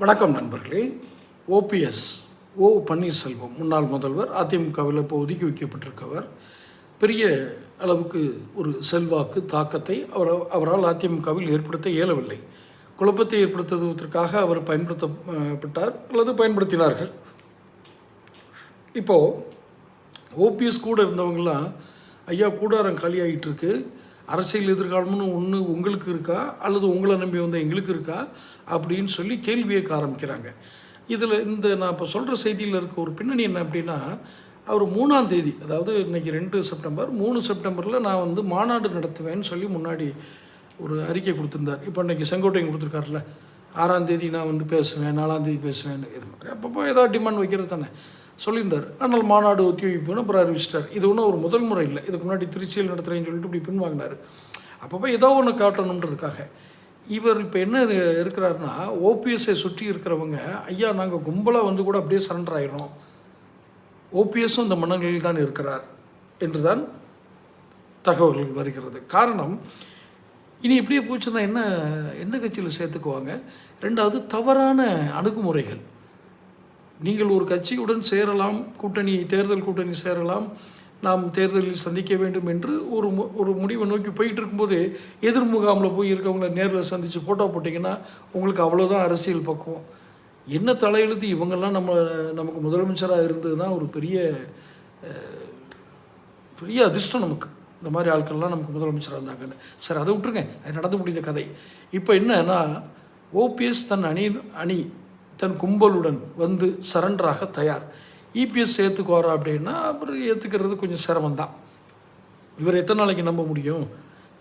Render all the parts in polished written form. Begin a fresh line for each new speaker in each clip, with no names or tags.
வணக்கம் நண்பர்களே. ஓபிஎஸ் பன்னீர்செல்வம் முன்னாள் முதல்வர், அதிமுகவில் இப்போ ஒதுக்கி வைக்கப்பட்டிருக்கவர், பெரிய அளவுக்கு ஒரு செல்வாக்கு தாக்கத்தை அவரால் அதிமுகவில் ஏற்படுத்த இயலவில்லை. குழப்பத்தை ஏற்படுத்துவதற்காக அவர் பயன்படுத்தப்பட்டார் அல்லது பயன்படுத்தினார்கள். இப்போது ஓபிஎஸ் கூட இருந்தவங்களாம், ஐயா கூடாரம் காலியாகிட்டு இருக்கு, அரசியல் எதிர்காலம்னு ஒன்று உங்களுக்கு இருக்கா அல்லது உங்களை நம்பி வந்த எங்களுக்கு இருக்கா அப்படின்னு சொல்லி கேள்வி கேட்க ஆரம்பிக்கிறாங்க. இதில் நான் இப்போ சொல்கிற செய்தியில் இருக்க ஒரு பின்னணி என்ன அப்படின்னா, அவர் 3ஆம் தேதி, அதாவது இன்றைக்கி 2 செப்டம்பர், 3 செப்டம்பரில் நான் மாநாடு நடத்துவேன்னு சொல்லி முன்னாடி ஒரு அறிக்கை கொடுத்துருந்தார். இப்போ இன்றைக்கி செங்கோட்டையன் கொடுத்துருக்காருல, 6ஆம் தேதி நான் பேசுவேன், 4ஆம் தேதி பேசுவேன்னு, இது மாதிரி அப்பப்போ ஏதாவது டிமாண்ட் வைக்கிறது தானே சொல்லியிருந்தார். ஆனால் மாநாடு ஒத்தி வைப்புன்னு அப்புறம் அறிவிச்சிட்டார். இது ஒன்றும் ஒரு முதல் முறை இல்லை. இதுக்கு முன்னாடி திருச்சியில் நடத்துகிறேன்னு சொல்லிட்டு இப்படி பின்வாங்கினார். அப்பப்போ ஏதோ ஒன்று காட்டணுன்றதுக்காக இவர் இப்போ என்ன இருக்கிறாருன்னா, ஓபிஎஸ்ஸை சுற்றி இருக்கிறவங்க, ஐயா நாங்கள் கும்பலாக கூட அப்படியே சரண்டர் ஆகிடும், ஓபிஎஸும் இந்த மனநிலையில் தான் இருக்கிறார் என்று தான் தகவல்கள் வருகிறது. காரணம், இனி இப்படியே போச்சுன்னா எந்த கட்சியில் சேர்த்துக்குவாங்க? ரெண்டாவது, தவறான அணுகுமுறைகள். நீங்கள் ஒரு கட்சியுடன் சேரலாம், தேர்தல் கூட்டணி சேரலாம், நாம் தேர்தலில் சந்திக்க வேண்டும் என்று ஒரு முடிவை நோக்கி போயிட்டு இருக்கும்போது, எதிர் முகாமில் போய் இருக்கவங்கள நேரில் சந்தித்து ஃபோட்டோ போட்டிங்கன்னா உங்களுக்கு அவ்வளோதான் அரசியல் பக்குவம். என்ன தலையெழுத்து, இவங்கெல்லாம் நமக்கு முதலமைச்சராக இருந்தது தான் ஒரு பெரிய அதிர்ஷ்டம் நமக்கு. இந்த மாதிரி ஆட்கள்லாம் நமக்கு முதலமைச்சராக இருந்தாங்கன்னு. சரி, அதை விட்டுருங்க, அது நடந்து முடிந்த கதை. இப்போ என்னன்னா, ஓபிஎஸ் தன் கும்பலுடன் சரண்டராக தயார். இபிஎஸ் சேர்த்துக்குவாரா அப்படின்னா அப்புறம் ஏற்றுக்கிறது கொஞ்சம் சிரமந்தான். இவர் எத்தனை நாளைக்கு நம்ப முடியும்?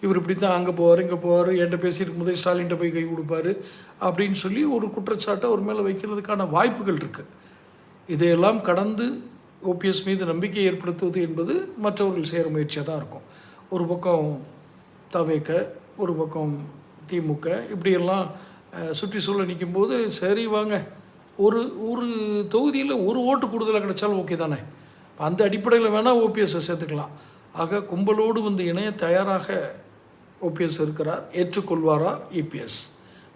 இவர் இப்படி தான் அங்கே போவார், இங்கே போவார், என்கிட்ட பேசியிருக்கும் போதே ஸ்டாலின்கிட்ட போய் கை கொடுப்பார் அப்படின்னு சொல்லி ஒரு குற்றச்சாட்டை ஒரு மேலே வைக்கிறதுக்கான வாய்ப்புகள் இருக்குது. இதையெல்லாம் கடந்து ஓபிஎஸ் மீது நம்பிக்கை ஏற்படுத்துவது என்பது மற்றவர்கள் செய்கிற முயற்சியாக தான் இருக்கும். ஒரு பக்கம் தவேக, ஒரு பக்கம் திமுக, இப்படியெல்லாம் சுற்றி சூழ நிற்கும்போது, சரி வாங்க, ஒரு தொகுதியில் ஒரு ஓட்டு கூடுதலாக கிடைச்சாலும் ஓகே தானே, அந்த அடிப்படையில் வேணால் ஓபிஎஸ்ஸை சேர்த்துக்கலாம். ஆக கும்பலோடு இணைய தயாராக ஓபிஎஸ் இருக்கிறார். ஏற்றுக்கொள்வாரா இபிஎஸ்?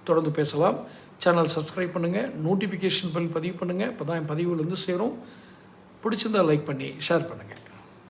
தொடர்ந்து பேசலாம். சேனல் சப்ஸ்கிரைப் பண்ணுங்கள், நோட்டிஃபிகேஷன் பெல் பதிவு பண்ணுங்கள். இப்போ தான் என் பதிவுலேருந்து சேரும். பிடிச்சிருந்தால் லைக் பண்ணி ஷேர் பண்ணுங்கள்.